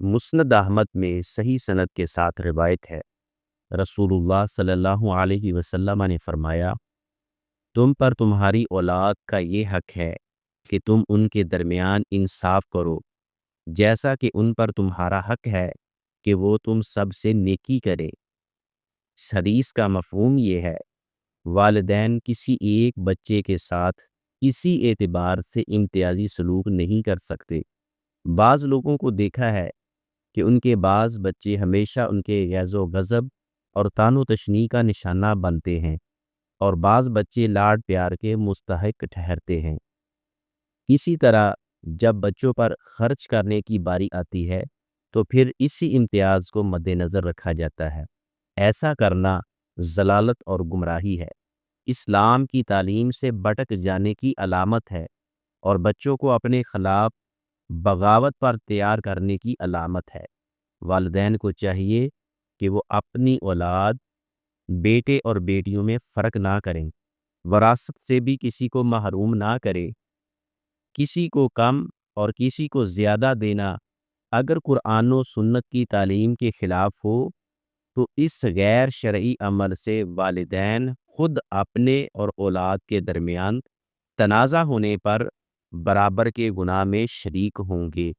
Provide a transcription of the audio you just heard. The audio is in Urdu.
مسند احمد میں صحیح سند کے ساتھ روایت ہے، رسول اللہ صلی اللہ علیہ وسلم نے فرمایا، تم پر تمہاری اولاد کا یہ حق ہے کہ تم ان کے درمیان انصاف کرو، جیسا کہ ان پر تمہارا حق ہے کہ وہ تم سب سے نیکی کرے۔ اس حدیث کا مفہوم یہ ہے، والدین کسی ایک بچے کے ساتھ کسی اعتبار سے امتیازی سلوک نہیں کر سکتے۔ بعض لوگوں کو دیکھا ہے کہ ان کے بعض بچے ہمیشہ ان کے غیظ و غضب اور طعن و تشنیع کا نشانہ بنتے ہیں، اور بعض بچے لاڈ پیار کے مستحق ٹھہرتے ہیں۔ اسی طرح جب بچوں پر خرچ کرنے کی باری آتی ہے تو پھر اسی امتیاز کو مد نظر رکھا جاتا ہے۔ ایسا کرنا ضلالت اور گمراہی ہے، اسلام کی تعلیم سے بھٹک جانے کی علامت ہے، اور بچوں کو اپنے خلاف بغاوت پر تیار کرنے کی علامت ہے۔ والدین کو چاہیے کہ وہ اپنی اولاد، بیٹے اور بیٹیوں میں فرق نہ کریں، وراثت سے بھی کسی کو محروم نہ کرے۔ کسی کو کم اور کسی کو زیادہ دینا اگر قرآن و سنت کی تعلیم کے خلاف ہو تو اس غیر شرعی عمل سے والدین خود اپنے اور اولاد کے درمیان تنازع ہونے پر برابر کے گناہ میں شریک ہوں گے۔